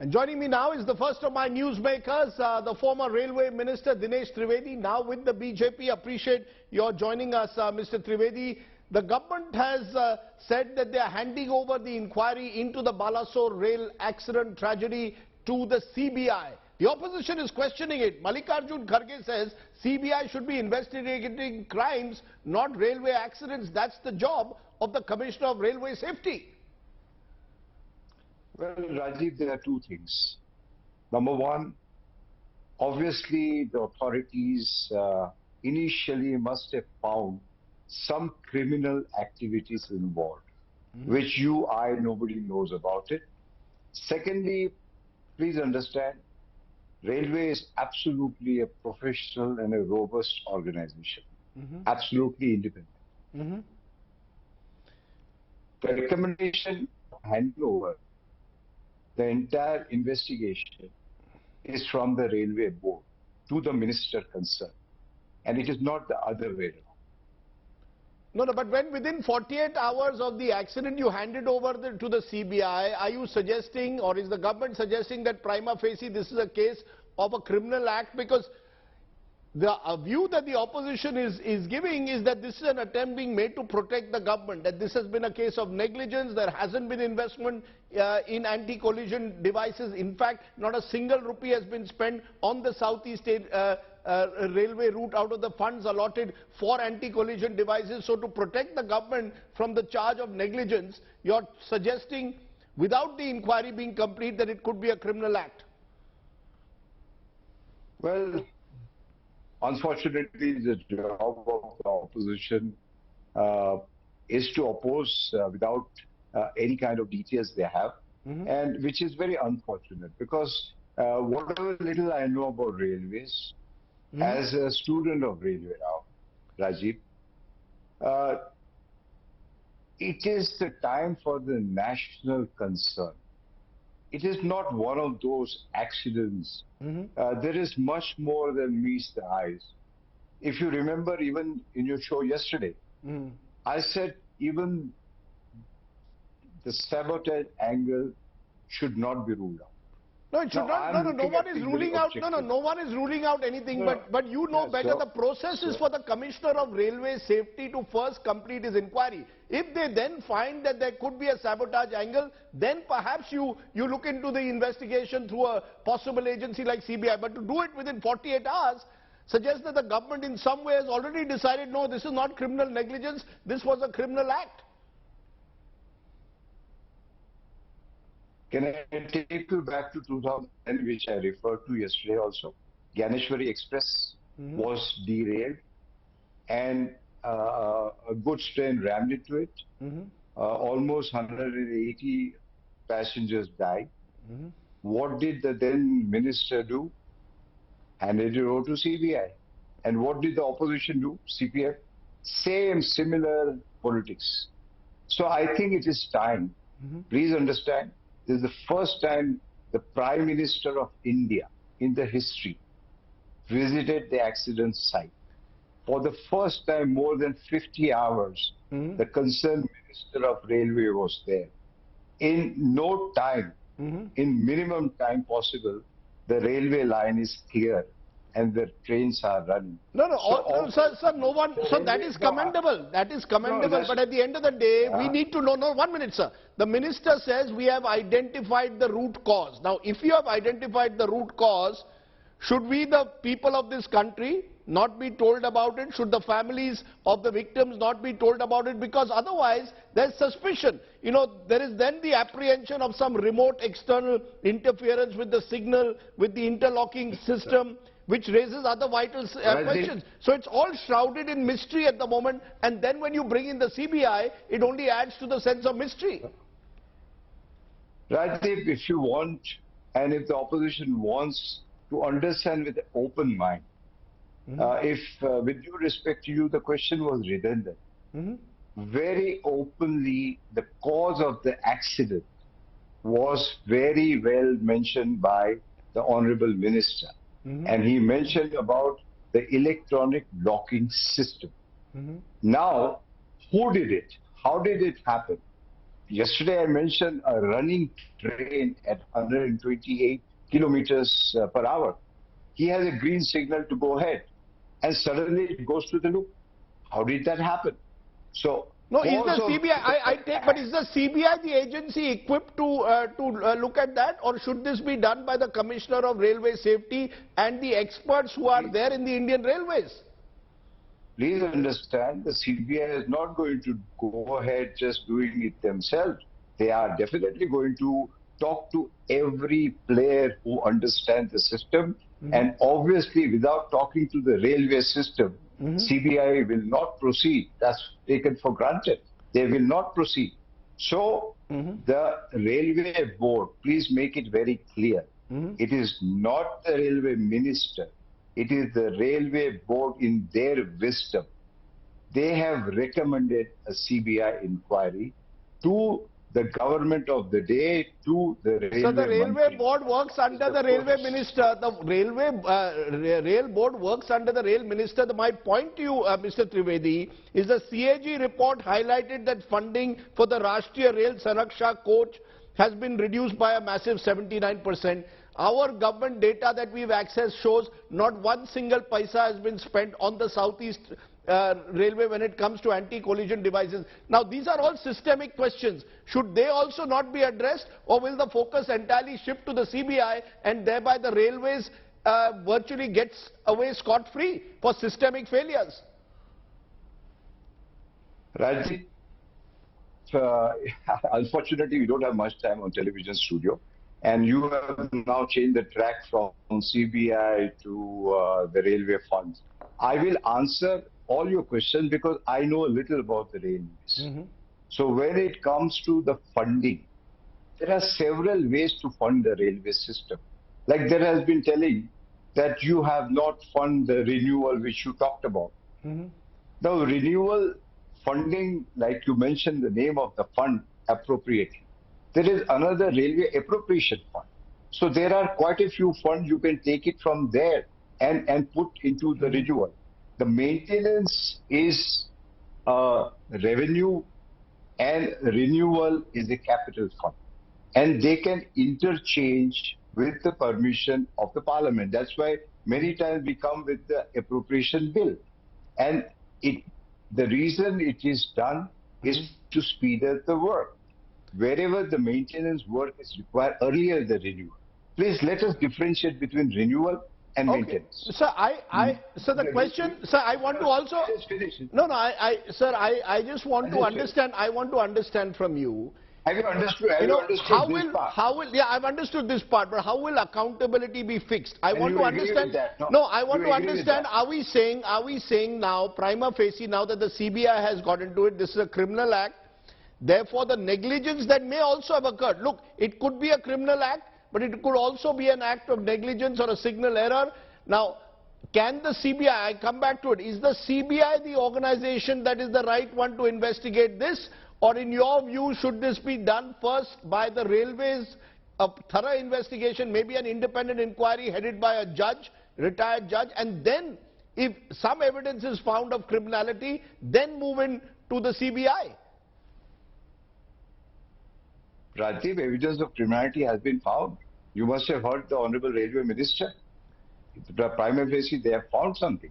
And joining me now is the first of my newsmakers, the former Railway Minister Dinesh Trivedi, now with the BJP. Appreciate your joining us, Mr. Trivedi. The government has said that they are handing over the inquiry into the Balasore rail accident tragedy to the CBI. The opposition is questioning it. Mallikarjun Kharge says CBI should be investigating crimes, not railway accidents. That's the job of the Commissioner of Railway Safety. Well, Rajiv, there are two things. Number one, obviously the authorities initially must have found some criminal activities involved, which nobody knows about it. Secondly, please understand, Railway is absolutely a professional and a robust organization, absolutely independent. The recommendation of handover the entire investigation is from the Railway Board to the minister concerned, and it is not the other way around. No, but when within 48 hours of the accident you handed over to the CBI, are you suggesting, or is the government suggesting that prima facie this is a case of a criminal act? Because the view that the opposition is giving is that this is an attempt being made to protect the government, that this has been a case of negligence, there hasn't been investment in anti-collision devices. In fact, not a single rupee has been spent on the Southeast railway route out of the funds allotted for anti-collision devices. So to protect the government from the charge of negligence, you're suggesting without the inquiry being complete that it could be a criminal act. Well, unfortunately, the job of the opposition is to oppose without any kind of details they have, and which is very unfortunate because whatever little I know about railways, as a student of railway now, Rajiv, it is the time for the national concern. It is not one of those accidents. There is much more than meets the eyes. If you remember, even in your show yesterday, I said even the sabotage angle should not be ruled out. No, it should not. No one is ruling out. No one is ruling out anything. But you know better. The process is for the Commissioner of Railway Safety to first complete his inquiry. If they then find that there could be a sabotage angle, then perhaps you look into the investigation through a possible agency like CBI. But to do it within 48 hours suggests that the government in some way has already decided, no, this is not criminal negligence, this was a criminal act. Can I take you back to 2010, which I referred to yesterday also? Ganeshwari Express was derailed and a goods train rammed into it. Almost 180 passengers died. What did the then minister do? Handed it over to CBI. And what did the opposition do? CPF? Similar politics. So I think it is time. Please understand, this is the first time the Prime Minister of India in the history visited the accident site. For the first time, more than 50 hours, the concerned Minister of Railway was there. In no time, in minimum time possible, the railway line is clear and the trains are running. Sir, no one, so that is commendable. That is commendable. But at the end of the day, we need to know, 1 minute, sir. The minister says we have identified the root cause. Now, if you have identified the root cause, should we, the people of this country, not be told about it? Should the families of the victims not be told about it? Because otherwise, there's suspicion. You know, there is then the apprehension of some remote external interference with the signal, with the interlocking system, which raises other vital questions. So it's all shrouded in mystery at the moment, and then when you bring in the CBI, it only adds to the sense of mystery. Rajiv, if you want, and if the opposition wants to understand with an open mind, if with due respect to you, the question was redundant. Very openly, the cause of the accident was very well mentioned by the Honorable Minister. And he mentioned about the electronic locking system. Now, who did it? How did it happen? yesterday I mentioned a running train at 128 kilometers per hour. He has a green signal to go ahead, and suddenly it goes to the loop. How did that happen? So, No, is the CBI, I take, but is the CBI the agency equipped to look at that, or should this be done by the Commissioner of Railway Safety and the experts who are there in the Indian Railways? Please understand, the CBI is not going to go ahead just doing it themselves. They are definitely going to talk to every player who understands the system. And obviously, without talking to the railway system, CBI will not proceed. That's taken for granted. They will not proceed. So, the railway board, please make it very clear. It is not the railway minister. It is the railway board in their wisdom. They have recommended a CBI inquiry to the government of the day, to the railway. So the railway board works under the railway minister. The rail board works under the rail minister. My point to you, Mr. Trivedi, is the CAG report highlighted that funding for the Rashtriya Rail Saraksha coach has been reduced by a massive 79%. Our government data that we've accessed shows not one single paisa has been spent on the Southeast Railway when it comes to anti-collision devices. Now, these are all systemic questions. Should they also not be addressed, or will the focus entirely shift to the CBI and thereby the railways virtually gets away scot-free for systemic failures? Rajiv, unfortunately, we don't have much time on television studio. And you have now changed the track from CBI to the railway funds. I will answer all your questions because I know a little about the railways. So when it comes to the funding, there are several ways to fund the railway system. Like there has been telling that you have not funded the renewal which you talked about. Now renewal funding, like you mentioned the name of the fund appropriately. There is another railway appropriation fund. So there are quite a few funds you can take it from there and put into the renewal. The maintenance is revenue and renewal is a capital fund. And they can interchange with the permission of the parliament. That's why many times we come with the appropriation bill. And the reason it is done is to speed up the work. Wherever the maintenance work is required, earlier the renewal. Please let us differentiate between renewal and maintenance. Sir, so the question, sir, I want to also, sir, I just want to understand, I want to understand from you. Have you understood, this part? Yeah, I've understood this part, but how will accountability be fixed? I want to understand. I want to understand, are we saying now, prima facie, now that the CBI has got into it, this is a criminal act, therefore the negligence that may also have occurred. Look, it could be a criminal act, but it could also be an act of negligence or a signal error. Now, can the CBI, I come back to it, is the CBI the organization that is the right one to investigate this? Or in your view, should this be done first by the railways, a thorough investigation, maybe an independent inquiry headed by a judge, retired judge, and then if some evidence is found of criminality, then move in to the CBI? Rajiv, evidence of criminality has been found. You must have heard the Honorable Railway Minister. The prima facie, they have found something.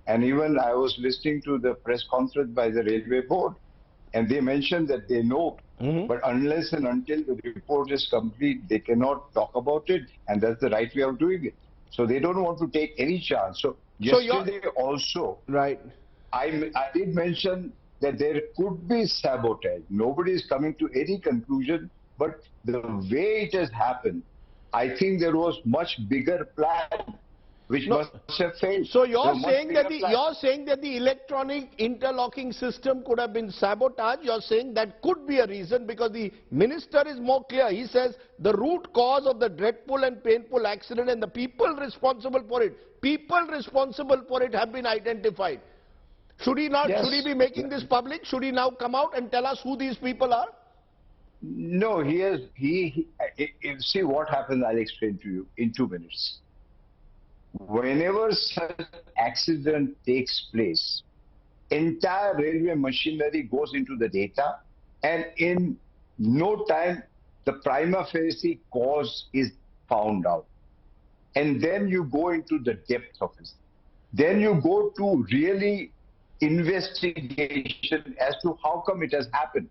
And even I was listening to the press conference by the Railway Board, and they mentioned that they know, but unless and until the report is complete, they cannot talk about it, and that's the right way of doing it. So they don't want to take any chance. So yesterday also, I did mention that there could be sabotage. Nobody is coming to any conclusion, but the way it has happened, I think there was much bigger plan which must have failed. So you're saying that the electronic interlocking system could have been sabotaged. You're saying that could be a reason because the minister is more clear. He says the root cause of the dreadful and painful accident and the people responsible for it, have been identified. Should he not? Should he be making this public? Should he now come out and tell us who these people are? No, see what happens, I'll explain to you in 2 minutes. Whenever such accident takes place, entire railway machinery goes into the data, and in no time the prima facie cause is found out. And then you go into the depth of it. Then you go to really investigation as to how come it has happened.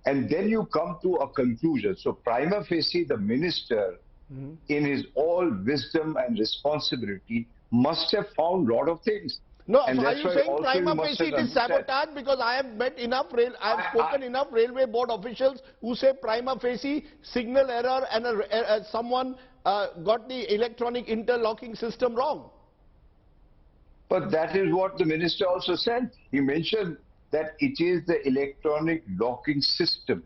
And then you come to a conclusion. So prima facie, the minister, in his all wisdom and responsibility, must have found a lot of things. No, And so are that's you why saying also prima you must facie have it is understand- sabotage? Because I have met enough I have spoken enough railway board officials who say prima facie signal error and someone got the electronic interlocking system wrong. But that is what the minister also said. He mentioned that it is the electronic locking system.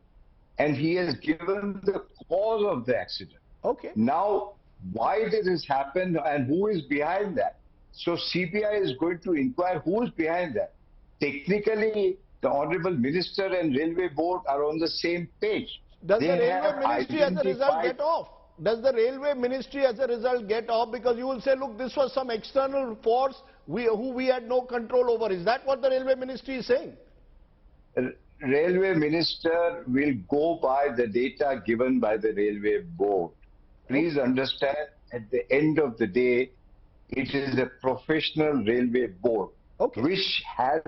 And he has given the cause of the accident. Okay. Now, why did this happen and who is behind that? So CBI is going to inquire who is behind that. Technically, the Honorable Minister and Railway Board are on the same page. Does the They Railway have Ministry as a result identified- get off? Does the Railway Ministry as a result get off? Because you will say, look, this was some external force who we had no control over. Is that what the Railway Ministry is saying? Railway Minister will go by the data given by the Railway Board. Please understand, at the end of the day, it is a professional railway board, which has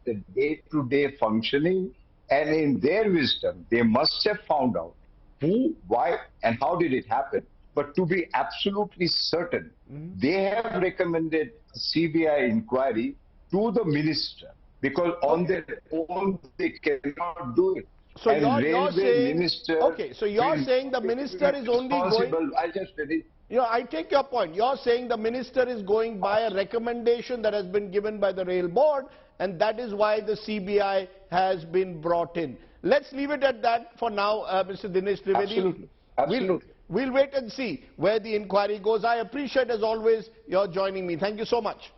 the day-to-day functioning, and in their wisdom, they must have found out who, why, and how did it happen. But to be absolutely certain, they have recommended a CBI inquiry to the minister, because on their own they cannot do it. So you're saying, minister, okay, so you're saying the minister is only going... I just finished. You know, I take your point. You're saying the minister is going by a recommendation that has been given by the rail board, and that is why the CBI has been brought in. Let's leave it at that for now, Mr. Dinesh Trivedi. Absolutely. Absolutely. We'll wait and see where the inquiry goes. I appreciate, as always, your joining me. Thank you so much.